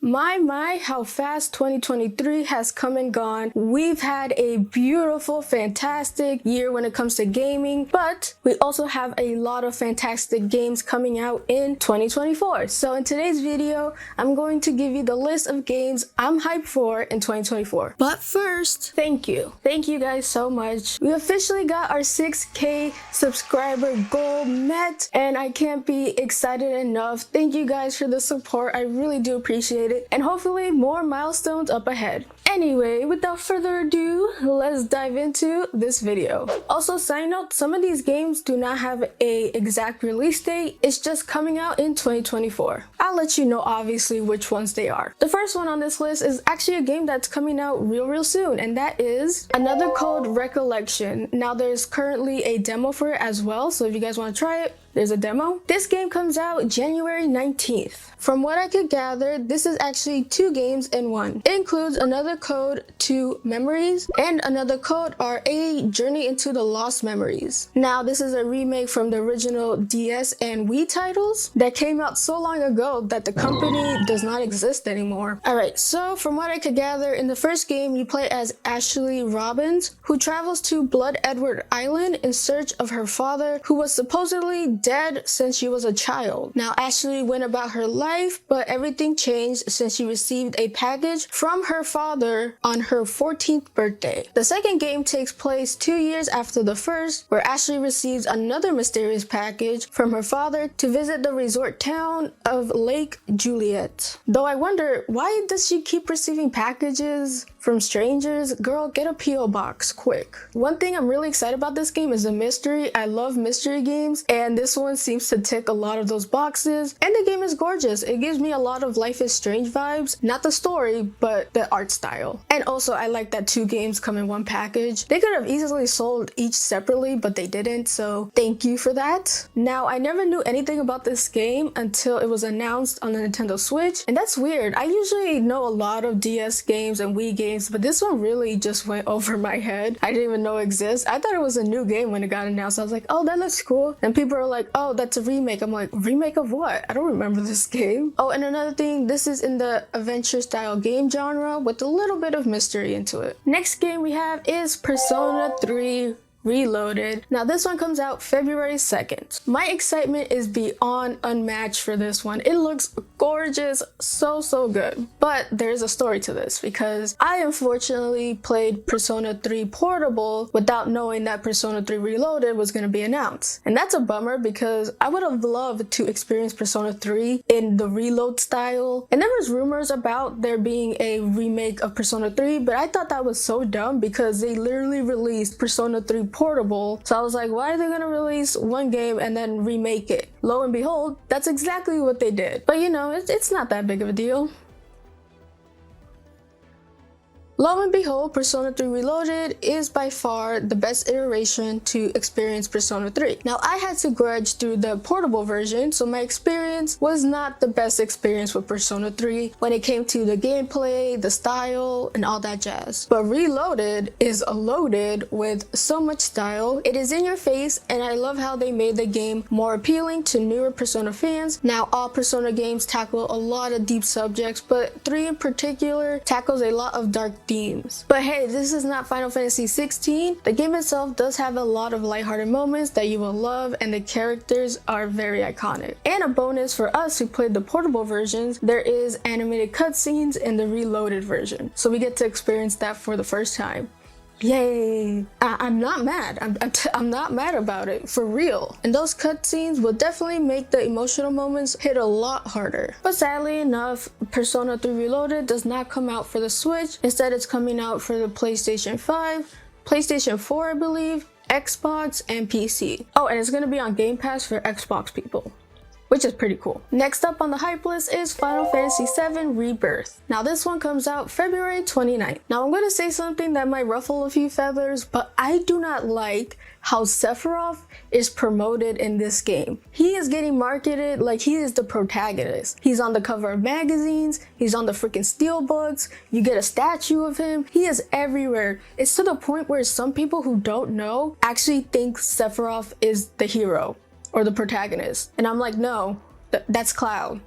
My, how fast 2023 has come and gone. We've had a beautiful, fantastic year when it comes to gaming, but we also have a lot of fantastic games coming out in 2024. So in today's video, I'm going to give you the list of games I'm hyped for in 2024. But first, thank you. Thank you guys so much. We officially got our 6K subscriber goal met, and I can't be excited enough. Thank you guys for the support. I really do appreciate it. And hopefully more milestones up ahead. Anyway, without further ado, let's dive into this video. Also, side note, some of these games do not have a exact release date. It's just coming out in 2024. I'll let you know obviously which ones they are. The first one on this list is actually a game that's coming out real soon, and that is another called Recollection. Now there's currently a demo for it as well, so if you guys want to try it, there's a demo. This game comes out January 19th. From what I could gather, this is actually two games in one. It includes another code to Memories and another code are a Journey into the Lost Memories. Now, this is a remake from the original DS and Wii titles that came out so long ago that the company does not exist anymore. Alright, so from what I could gather, in the first game, you play as Ashley Robbins, who travels to Blood Edward Island in search of her father, who was supposedly dead since she was a child. Now, Ashley went about her life, but everything changed since she received a package from her father on her 14th birthday. The second game takes place 2 years after the first, where Ashley receives another mysterious package from her father to visit the resort town of Lake Juliet. Though I wonder, why does she keep receiving packages from strangers? Girl, get a P.O. box quick. One thing I'm really excited about this game is the mystery. I love mystery games, and this one seems to tick a lot of those boxes, and the game is gorgeous. It gives me a lot of Life is Strange vibes, not the story, but the art style. And also, I like that two games come in one package. They could have easily sold each separately, but they didn't, so thank you for that. Now, I never knew anything about this game until it was announced on the Nintendo Switch, and that's weird. I usually know a lot of DS games and Wii games, but this one really just went over my head. I didn't even know it exists. I thought it was a new game when it got announced. I was like, oh, that looks cool. And people are like, oh, that's a remake. I'm like, remake of what? I don't remember this game. Oh, and another thing, this is in the adventure style game genre with a little bit of mystery into it. Next game we have is Persona 3 Reloaded. Now this one comes out February 2nd. My excitement is beyond unmatched for this one. It looks gorgeous, so good. But there's a story to this because I unfortunately played Persona 3 Portable without knowing that Persona 3 Reloaded was going to be announced. And that's a bummer because I would have loved to experience Persona 3 in the reload style. And there was rumors about there being a remake of Persona 3, but I thought that was so dumb because they literally released Persona 3 Portable. So I was like, why are they gonna release one game and then remake it? Lo and behold, that's exactly what they did. But you know, it's not that big of a deal. Lo and behold, Persona 3 Reloaded is by far the best iteration to experience Persona 3. Now, I had to grudge through the portable version, so my experience was not the best experience with Persona 3 when it came to the gameplay, the style, and all that jazz. But Reloaded is loaded with so much style. It is in your face, and I love how they made the game more appealing to newer Persona fans. Now, all Persona games tackle a lot of deep subjects, but 3 in particular tackles a lot of dark themes. But hey, this is not Final Fantasy 16. The game itself does have a lot of lighthearted moments that you will love, and the characters are very iconic. And a bonus for us who played the portable versions, there is animated cutscenes in the reloaded version. So we get to experience that for the first time. Yay! I'm not mad. I'm not mad about it, for real. And those cutscenes will definitely make the emotional moments hit a lot harder. But sadly enough, Persona 3 Reloaded does not come out for the Switch. Instead, it's coming out for the PlayStation 5, PlayStation 4, I believe, Xbox, and PC. Oh, and it's gonna be on Game Pass for Xbox people, which is pretty cool. Next up on the hype list is Final Fantasy VII Rebirth. Now this one comes out February 29th. Now I'm gonna say something that might ruffle a few feathers, but I do not like how Sephiroth is promoted in this game. He is getting marketed like he is the protagonist. He's on the cover of magazines, he's on the freaking steelbooks, you get a statue of him, he is everywhere. It's to the point where some people who don't know actually think Sephiroth is the hero or the protagonist. And I'm like, no, that's Cloud,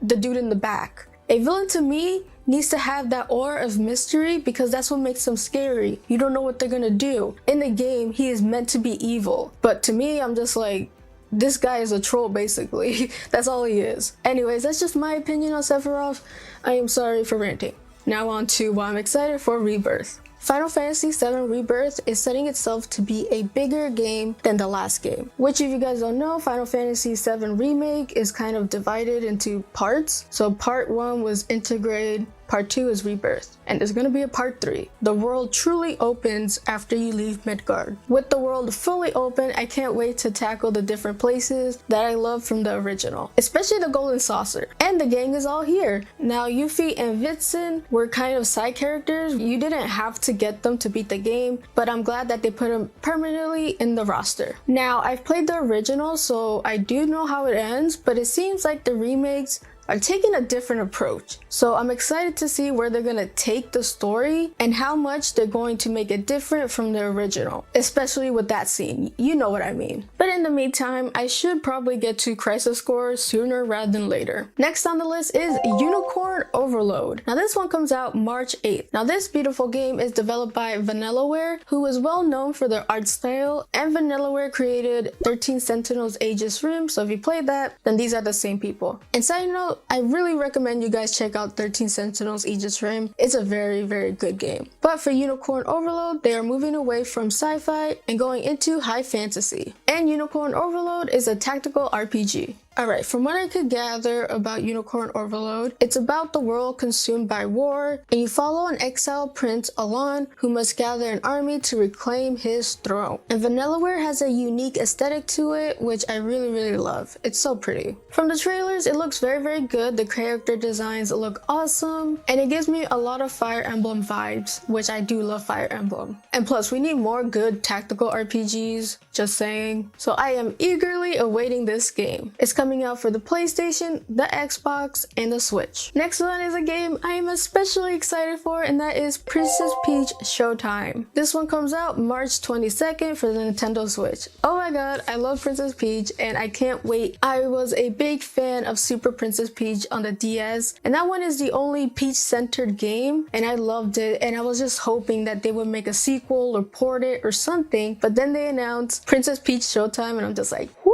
the dude in the back. A villain to me needs to have that aura of mystery because that's what makes them scary. You don't know what they're gonna do. In the game, he is meant to be evil. But to me, I'm just like, this guy is a troll basically. That's all he is. Anyways, that's just my opinion on Sephiroth. I am sorry for ranting. Now on to why I'm excited for Rebirth. Final Fantasy VII Rebirth is setting itself to be a bigger game than the last game. Which, if you guys don't know, Final Fantasy VII Remake is kind of divided into parts. So part 1 was Integrate, part 2 is Rebirth, and there's gonna be a part 3. The world truly opens after you leave Midgard. With the world fully open, I can't wait to tackle the different places that I love from the original, especially the Golden Saucer. And the gang is all here. Now, Yuffie and Vixen were kind of side characters. You didn't have to get them to beat the game, but I'm glad that they put them permanently in the roster. Now, I've played the original, so I do know how it ends, but it seems like the remakes are taking a different approach. So I'm excited to see where they're gonna take the story and how much they're going to make it different from the original, especially with that scene. You know what I mean. But in the meantime, I should probably get to Crisis Core sooner rather than later. Next on the list is Unicorn Overload. Now this one comes out March 8th. Now this beautiful game is developed by Vanillaware, who is well known for their art style, and Vanillaware created 13 Sentinels Aegis Rim, so if you played that, then these are the same people. And side note, I really recommend you guys check out 13 Sentinels Aegis Rim. It's a very, very good game. But for Unicorn Overload, they are moving away from sci-fi and going into high fantasy. And Unicorn Overload is a tactical RPG. Alright, from what I could gather about Unicorn Overload, it's about the world consumed by war, and you follow an exiled prince, Alon, who must gather an army to reclaim his throne. And Vanillaware has a unique aesthetic to it, which I really, really love. It's so pretty. From the trailers, it looks very, very good. The character designs look awesome, and it gives me a lot of Fire Emblem vibes, which I do love Fire Emblem. And plus, we need more good tactical RPGs, just saying. So I am eagerly awaiting this game. It's coming out for the PlayStation, the Xbox, and the Switch. Next one is a game I am especially excited for, and that is Princess Peach Showtime. This one comes out March 22nd for the Nintendo Switch. Oh my god, I love Princess Peach and I can't wait. I was a big fan of Super Princess Peach on the DS, and that one is the only Peach-centered game, and I loved it, and I was just hoping that they would make a sequel or port it or something, but then they announced Princess Peach Showtime, and I'm just like, whoo!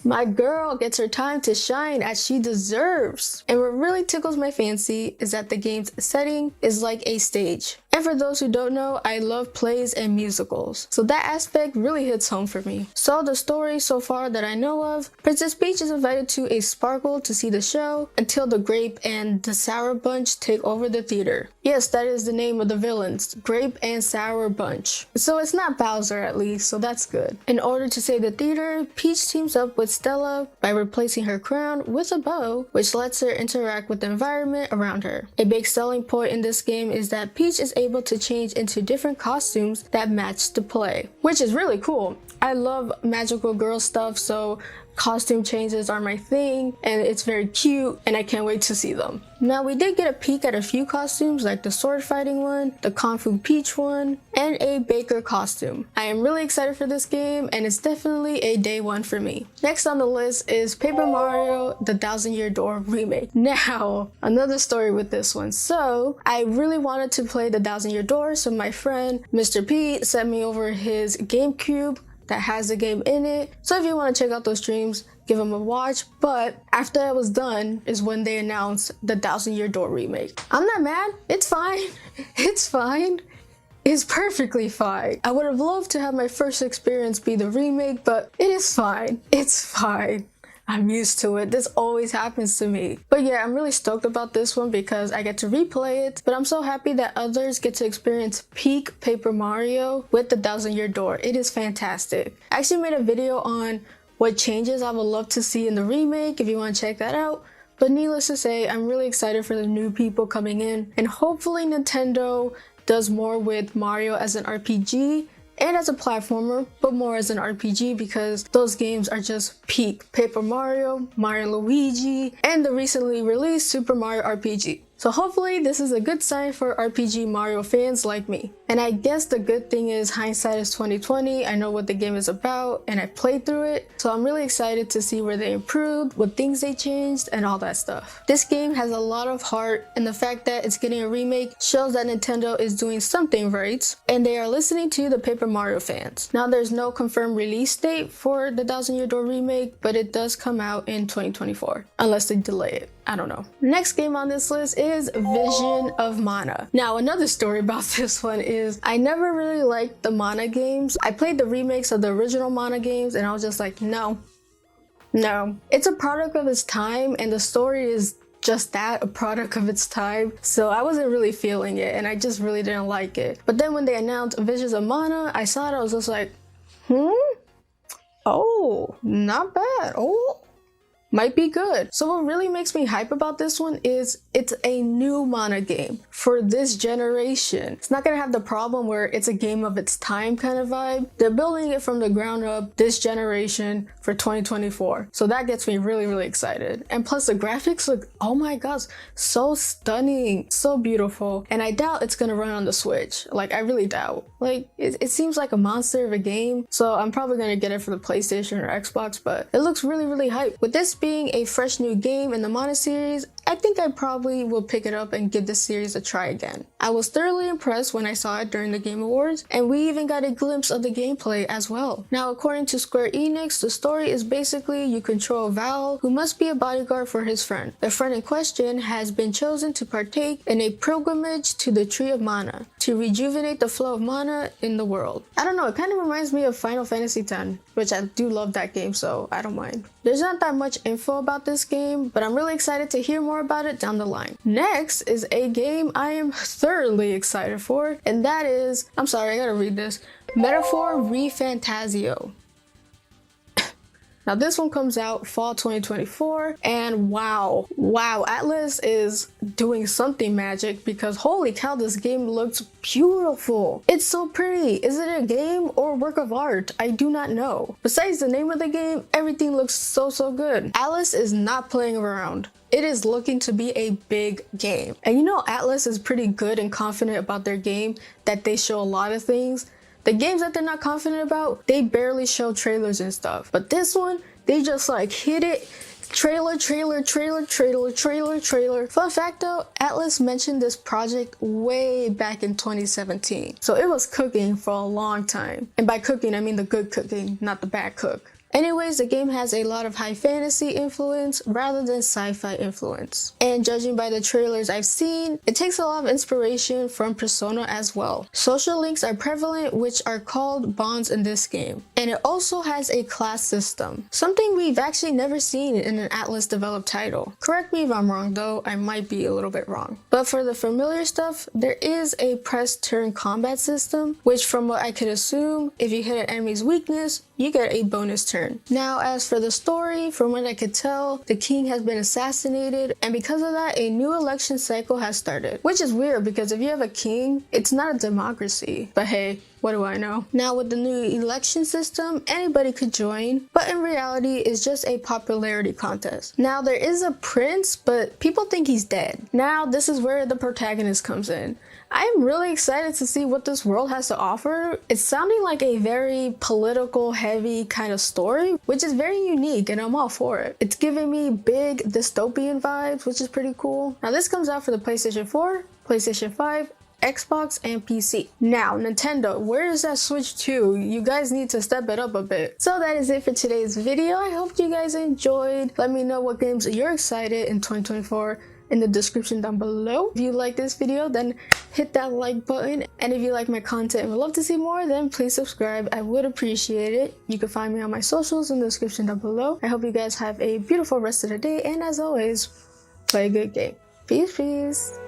My girl gets her time to shine as she deserves. And what really tickles my fancy is that the game's setting is like a stage. And for those who don't know, I love plays and musicals, so that aspect really hits home for me. So the story so far that I know of, Princess Peach is invited to a sparkle to see the show until the Grape and the Sour Bunch take over the theater. Yes, that is the name of the villains, Grape and Sour Bunch. So it's not Bowser at least, so that's good. In order to save the theater, Peach teams up with Stella by replacing her crown with a bow, which lets her interact with the environment around her. A big selling point in this game is that Peach is able to change into different costumes that match the play, which is really cool. I love magical girl stuff, so costume changes are my thing, and it's very cute, and I can't wait to see them. Now, we did get a peek at a few costumes, like the sword fighting one, the Kung Fu Peach one, and a baker costume. I am really excited for this game, and it's definitely a day one for me. Next on the list is Paper Mario: The Thousand Year Door Remake. Now, another story with this one. So, I really wanted to play The Thousand Year Door, so my friend, Mr. Pete, sent me over his GameCube that has the game in it. So if you want to check out those streams, give them a watch. But after I was done is when they announced the Thousand Year Door remake. I'm not mad. It's fine. It's fine. It's perfectly fine. I would have loved to have my first experience be the remake, but it is fine. It's fine. I'm used to it. This always happens to me. But yeah, I'm really stoked about this one because I get to replay it, but I'm so happy that others get to experience peak Paper Mario with the Thousand Year Door. It is fantastic. I actually made a video on what changes I would love to see in the remake if you want to check that out. But needless to say, I'm really excited for the new people coming in, and hopefully Nintendo does more with Mario as an RPG and as a platformer, but more as an RPG because those games are just peak Paper Mario, Mario Luigi, and the recently released Super Mario RPG. So hopefully this is a good sign for RPG Mario fans like me. And I guess the good thing is hindsight is 2020. I know what the game is about and I played through it. So I'm really excited to see where they improved, what things they changed, and all that stuff. This game has a lot of heart, and the fact that it's getting a remake shows that Nintendo is doing something right and they are listening to the Paper Mario fans. Now there's no confirmed release date for the Thousand Year Door remake, but it does come out in 2024 unless they delay it. I don't know. Next game on this list is Vision of Mana. Now another story about this one is I never really liked the Mana games. I played the remakes of the original Mana games and I was just like, no. It's a product of its time and the story is just that, a product of its time. So I wasn't really feeling it and I just really didn't like it. But then when they announced Visions of Mana, I saw it, I was just like, oh, not bad. Oh, might be good. So what really makes me hype about this one is it's a new Mana game for this generation. It's not gonna have the problem where it's a game of its time kind of vibe. They're building it from the ground up this generation for 2024. So that gets me really, really excited. And plus the graphics look, oh my gosh, so stunning, so beautiful. And I doubt it's gonna run on the Switch. Like I really doubt. Like it seems like a monster of a game. So I'm probably gonna get it for the PlayStation or Xbox, but it looks really, really hype. With this being a fresh new game in the Mana series, I think I probably will pick it up and give this series a try again. I was thoroughly impressed when I saw it during the Game Awards, and we even got a glimpse of the gameplay as well. Now, according to Square Enix, the story is basically you control Val, who must be a bodyguard for his friend. The friend in question has been chosen to partake in a pilgrimage to the Tree of Mana to rejuvenate the flow of mana in the world. I don't know, it kind of reminds me of Final Fantasy X, which I do love that game, so I don't mind. There's not that much info about this game, but I'm really excited to hear more about it down the line. Next is a game I am thoroughly excited for, and that is, I'm sorry, I gotta read this, Metaphor ReFantazio. Now this one comes out fall 2024, and wow, Atlas is doing something magic because holy cow, this game looks beautiful. It's so pretty. Is it a game or a work of art? I do not know. Besides the name of the game, everything looks so good. Atlas is not playing around. It is looking to be a big game. And you know Atlas is pretty good and confident about their game, that they show a lot of things. The games that they're not confident about, they barely show trailers and stuff. But this one, they just like hit it. Trailer. Fun fact though, Atlas mentioned this project way back in 2017. So it was cooking for a long time. And by cooking, I mean the good cooking, not the bad cook. Anyways, the game has a lot of high fantasy influence rather than sci-fi influence. And judging by the trailers I've seen, it takes a lot of inspiration from Persona as well. Social links are prevalent, which are called bonds in this game. And it also has a class system, something we've actually never seen in an Atlas developed title. Correct me if I'm wrong though, I might be a little bit wrong. But for the familiar stuff, there is a press turn combat system, which from what I could assume, if you hit an enemy's weakness, you get a bonus turn. Now, as for the story, from what I could tell, the king has been assassinated, and because of that, a new election cycle has started. Which is weird, because if you have a king, it's not a democracy. But hey, what do I know? Now, with the new election system, anybody could join, but in reality, it's just a popularity contest. Now, there is a prince, but people think he's dead. Now, this is where the protagonist comes in. I'm really excited to see what this world has to offer. It's sounding like a very political heavy kind of story, which is very unique and I'm all for it. It's giving me big dystopian vibes, which is pretty cool. Now this comes out for the PlayStation 4, PlayStation 5, Xbox, and PC. Now, Nintendo, where is that Switch to? You guys need to step it up a bit. So that is it for today's video. I hope you guys enjoyed. Let me know what games you're excited in 2024 in the description down below. If you like this video, then hit that like button, and if you like my content and would love to see more, then please subscribe. I would appreciate it. You can find me on my socials in the description down below. I hope you guys have a beautiful rest of the day, and as always, play a good game. Peace.